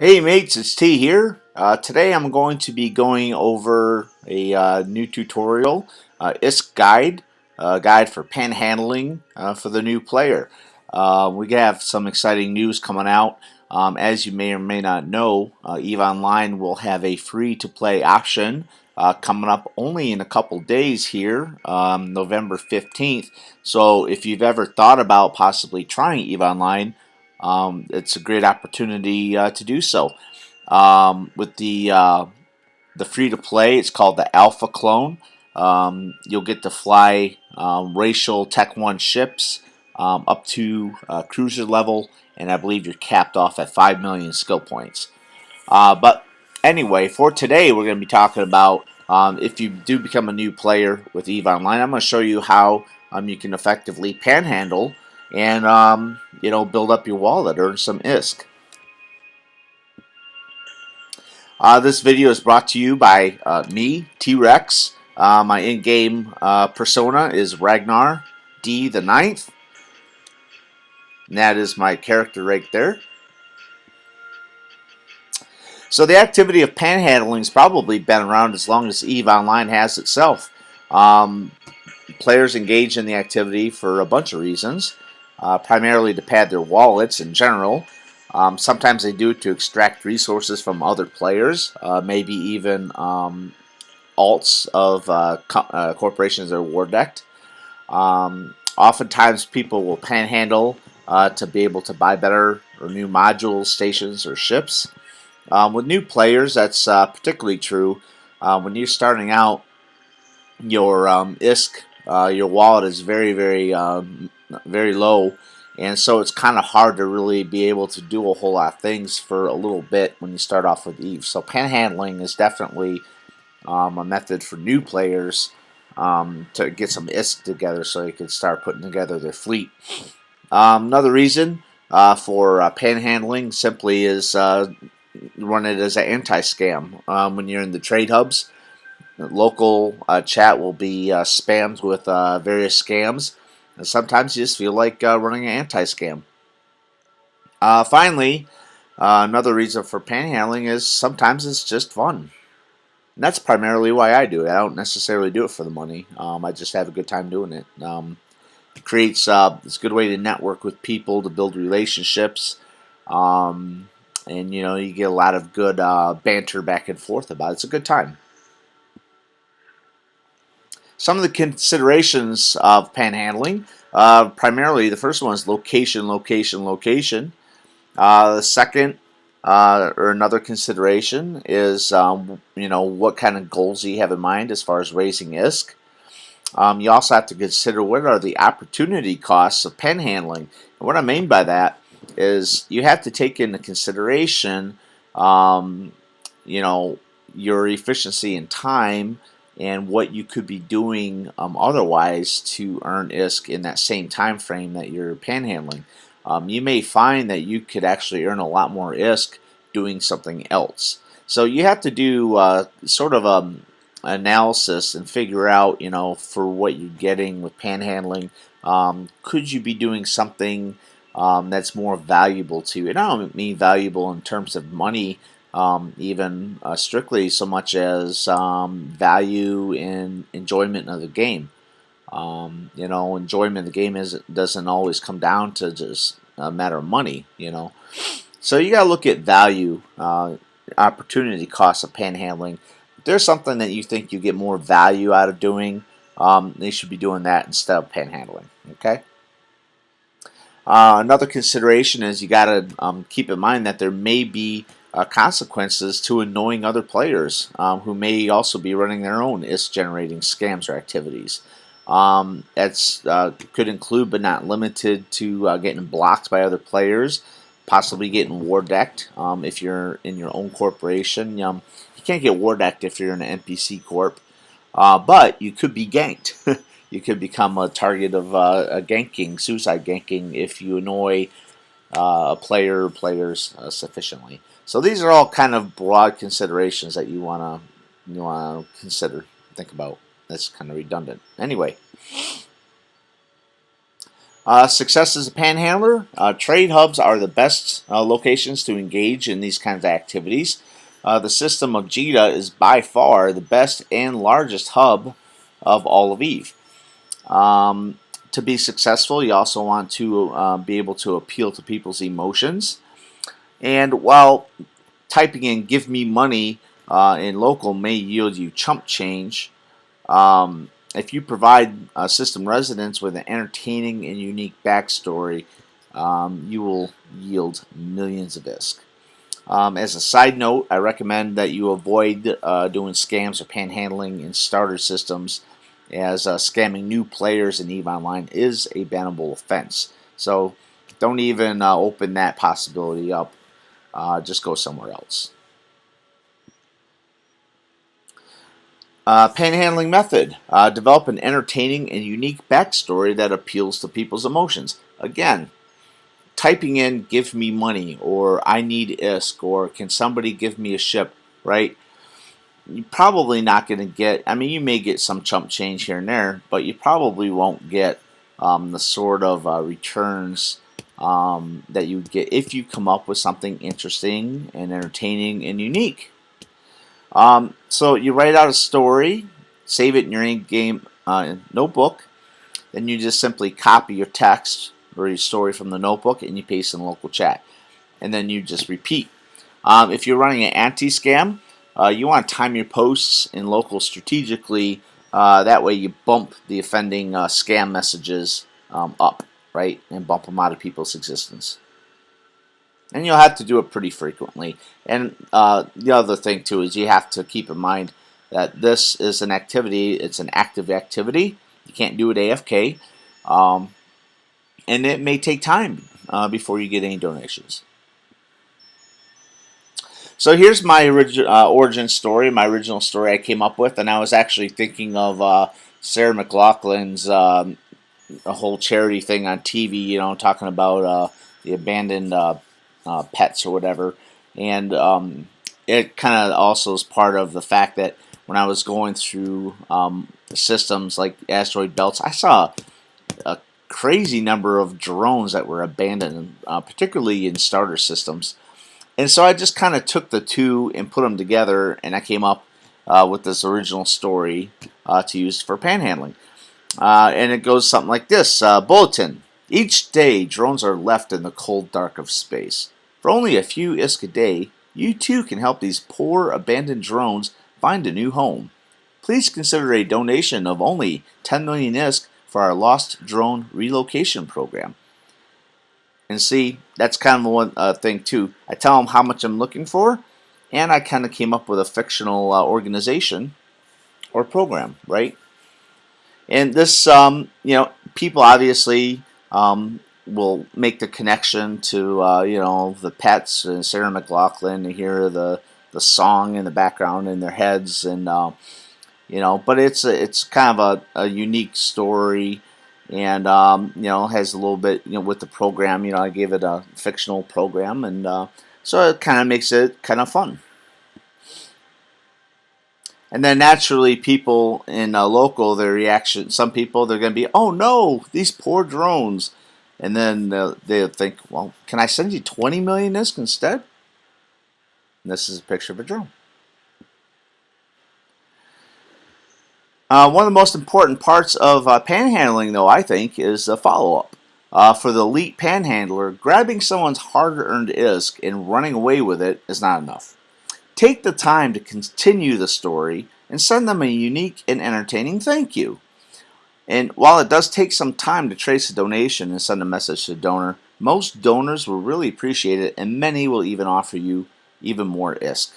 Hey mates, it's T here. Today I'm going to be going over a new tutorial, ISK guide, guide for panhandling for the new player. We have some exciting news coming out. As you may or may not know, EVE Online will have a free-to-play option coming up only in a couple days here, November 15th. So if you've ever thought about possibly trying EVE Online, it's a great opportunity to do so. With the free to play, it's called the Alpha Clone. You'll get to fly racial Tech 1 ships up to cruiser level, and I believe you're capped off at 5 million skill points. But anyway, for today, we're going to be talking about if you do become a new player with EVE Online, I'm going to show you how you can effectively panhandle and build up your wallet, earn some ISK. This video is brought to you by me, T-Rex. My in-game persona is Ragnar D the Ninth, and that is my character right there. So the activity of panhandling has probably been around as long as EVE Online has itself. Players engage in the activity for a bunch of reasons, primarily to pad their wallets in general. Sometimes they do it to extract resources from other players, maybe even alts of corporations that are war decked. Oftentimes people will panhandle to be able to buy better or new modules, stations, or ships. With new players, that's particularly true. When you're starting out, your ISK, your wallet is very low, and so it's kind of hard to really be able to do a whole lot of things for a little bit when you start off with EVE. So panhandling is definitely a method for new players to get some ISK together so they can start putting together their fleet. Another reason for panhandling simply is run it as an anti-scam. When you're in the trade hubs, the local chat will be spammed with various scams, and sometimes you just feel like running an anti-scam. Finally, another reason for panhandling is sometimes it's just fun. And that's primarily why I do it. I don't necessarily do it for the money. I just have a good time doing it. It creates it's a good way to network with people, to build relationships, and you get a lot of good banter back and forth about it. It's a good time. Some of the considerations of panhandling, primarily the first one is location, location, location. The second, or another consideration is, what kind of goals you have in mind as far as raising ISK. You also have to consider what are the opportunity costs of panhandling. And what I mean by that is you have to take into consideration, your efficiency in time and what you could be doing otherwise to earn ISK in that same time frame that you're panhandling. You may find that you could actually earn a lot more ISK doing something else. So you have to do sort of analysis and figure out, for what you're getting with panhandling, could you be doing something that's more valuable to you? And I don't mean valuable in terms of money, even strictly so much as value and enjoyment of the game. Enjoyment of the game doesn't always come down to just a matter of money. So you got to look at value, opportunity costs of panhandling. If there's something that you think you get more value out of doing, you should be doing that instead of panhandling. Okay. Another consideration is you got to keep in mind that there may be consequences to annoying other players who may also be running their own ISK generating scams or activities. That's could include but not limited to getting blocked by other players, possibly getting war decked if you're in your own corporation. You can't get war decked if you're in an NPC corp, but you could be ganked. You could become a target of a ganking, suicide ganking, if you annoy a player or players sufficiently. So these are all kind of broad considerations that you wanna consider, think about. That's kind of redundant. Anyway, Success as a panhandler. Trade hubs are the best locations to engage in these kinds of activities. The system of JITA is by far the best and largest hub of all of Eve. To be successful, you also want to be able to appeal to people's emotions. And while typing in "give me money" in local may yield you chump change, if you provide system residents with an entertaining and unique backstory, you will yield millions of ISK. As a side note, I recommend that you avoid doing scams or panhandling in starter systems, as scamming new players in EVE Online is a bannable offense. So don't even open that possibility up. Just go somewhere else. Panhandling method. Develop an entertaining and unique backstory that appeals to people's emotions. Again, typing in "give me money" or "I need ISK" or "can somebody give me a ship," right? You're probably not going to get, I mean, you may get some chump change here and there, but you probably won't get the sort of returns that you would get if you come up with something interesting and entertaining and unique. So you write out a story, save it in your in-game notebook, then you just simply copy your text or your story from the notebook and you paste in the local chat. And then you just repeat. If you're running an anti-scam, you want to time your posts in local strategically. That way you bump the offending scam messages up, right? And bump them out of people's existence. And you'll have to do it pretty frequently. And the other thing too is you have to keep in mind that this is an activity, it's an active activity. You can't do it AFK. And it may take time before you get any donations. So here's my origin story, my original story I came up with, and I was actually thinking of Sarah McLachlan's a whole charity thing on TV, you know, talking about the abandoned pets or whatever. And it kind of also is part of the fact that when I was going through systems like asteroid belts, I saw a crazy number of drones that were abandoned, particularly in starter systems. And so I just kind of took the two and put them together, and I came up with this original story to use for panhandling. And it goes something like this. Bulletin. Each day, drones are left in the cold dark of space. For only a few ISK a day, you too can help these poor abandoned drones find a new home. Please consider a donation of only 10 million ISK for our Lost Drone Relocation Program. And see, that's kind of one thing too. I tell them how much I'm looking for, and I kind of came up with a fictional organization or program, right? And this, you know, people obviously will make the connection to, you know, the pets and Sarah McLachlan. They hear the song in the background in their heads, and you know, but it's kind of a unique story, and you know, has a little bit, you know, with the program. You know, I gave it a fictional program, and so it kind of makes it kind of fun. And then naturally, people in local, their reaction, some people, they're going to be, "Oh no, these poor drones." And then they'll think, "Well, can I send you 20 million ISK instead?" And this is a picture of a drone. One of the most important parts of panhandling, though, I think, is the follow-up. For the elite panhandler, grabbing someone's hard-earned ISK and running away with it is not enough. Take the time to continue the story and send them a unique and entertaining thank you. And while it does take some time to trace a donation and send a message to the donor, most donors will really appreciate it, and many will even offer you even more ISK.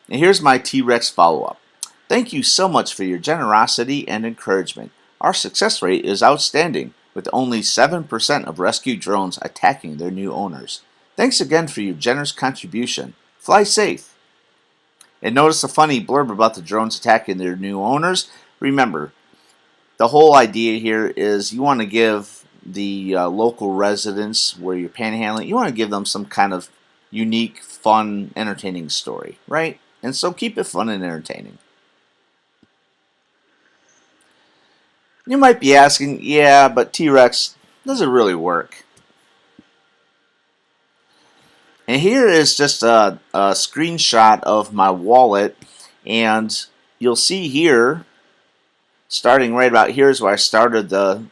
And here's my T-Rex follow-up. Thank you so much for your generosity and encouragement. Our success rate is outstanding, with only 7% of rescued drones attacking their new owners. Thanks again for your generous contribution. Fly safe. And notice a funny blurb about the drones attacking their new owners. Remember, the whole idea here is you want to give the local residents where you're panhandling, you want to give them some kind of unique, fun, entertaining story, right? And so keep it fun and entertaining. You might be asking, yeah, but T-Rex, does it really work? And here is just a screenshot of my wallet, and you'll see here, starting right about here is where I started the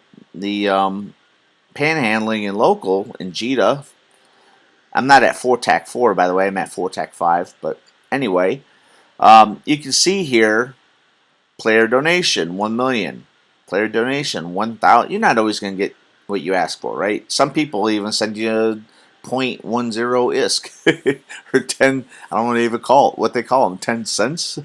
panhandling in local in JITA. I'm not at 4TAC4, by the way. I'm at 4TAC5. But anyway, you can see here, player donation, 1 million. Player donation, 1,000. You're not always going to get what you ask for, right? Some people even send you 0.10 ISK or 10, I don't want to even call it what they call them, 10 cents.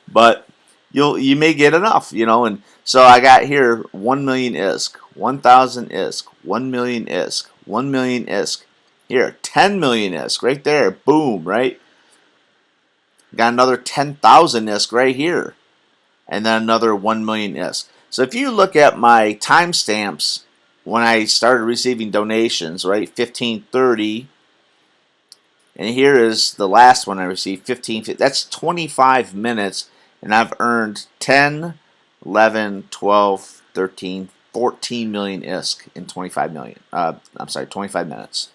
But you may get enough, and so I got here 1 million ISK, 1,000 ISK, 1 million ISK, 1 million ISK. Here, 10 million ISK right there. Boom, right? Got another 10,000 ISK right here. And then another 1 million ISK. So if you look at my timestamps when I started receiving donations, right, 1530, and here is the last one I received, 1550. That's 25 minutes, and I've earned 10, 11, 12, 13, 14 million ISK in 25 million. I'm sorry, 25 minutes.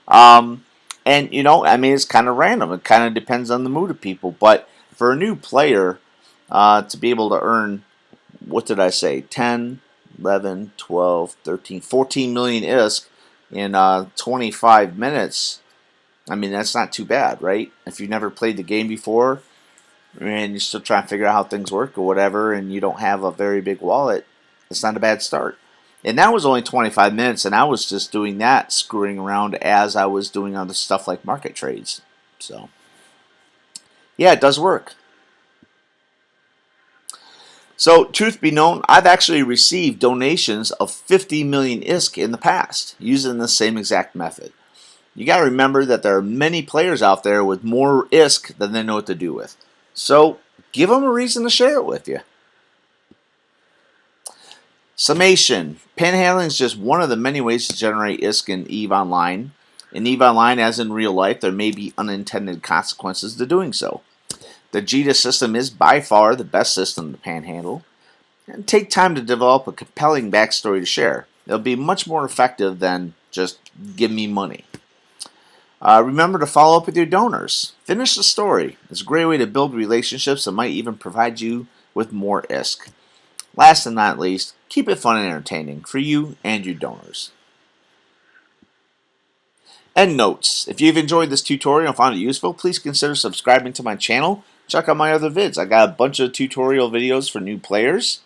And I mean, it's kind of random. It kind of depends on the mood of people. But for a new player, to be able to earn, what did I say, 10, 11, 12, 13, 14 million ISK in 25 minutes, I mean, that's not too bad, right? If you've never played the game before and you're still trying to figure out how things work or whatever, and you don't have a very big wallet, it's not a bad start. And that was only 25 minutes, and I was just doing that, screwing around as I was doing other stuff like market trades. So, yeah, it does work. So, truth be known, I've actually received donations of 50 million ISK in the past using the same exact method. You got to remember that there are many players out there with more ISK than they know what to do with. So, give them a reason to share it with you. Summation. Panhandling is just one of the many ways to generate ISK in EVE Online. In EVE Online, as in real life, there may be unintended consequences to doing so. The JITA system is by far the best system to panhandle. And take time to develop a compelling backstory to share. It'll be much more effective than just give me money. Remember to follow up with your donors. Finish the story. It's a great way to build relationships that might even provide you with more ISK. Last and not least, keep it fun and entertaining for you and your donors. End notes. If you've enjoyed this tutorial and found it useful, please consider subscribing to my channel. Check out my other vids. I got a bunch of tutorial videos for new players.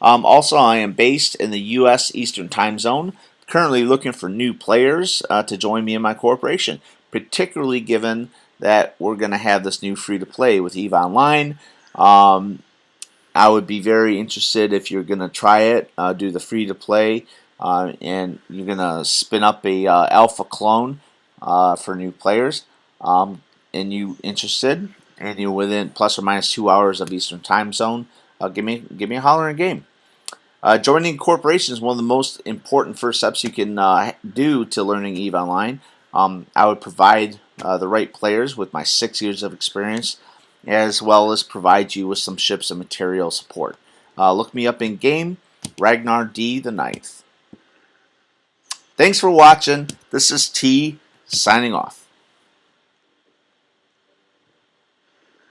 Also, I am based in the U.S. Eastern Time Zone, currently looking for new players to join me in my corporation, particularly given that we're going to have this new free-to-play with EVE Online. I would be very interested if you're going to try it, do the free-to-play, and you're going to spin up a alpha clone for new players, and you interested, and you're within plus or minus 2 hours of Eastern Time Zone, give me a holler in a game. Joining a corporation is one of the most important first steps you can do to learning EVE Online. I would provide the right players with my 6 years of experience, as well as provide you with some ships and material support. Look me up in game, Ragnar D the 9th. Thanks for watching. This is T signing off.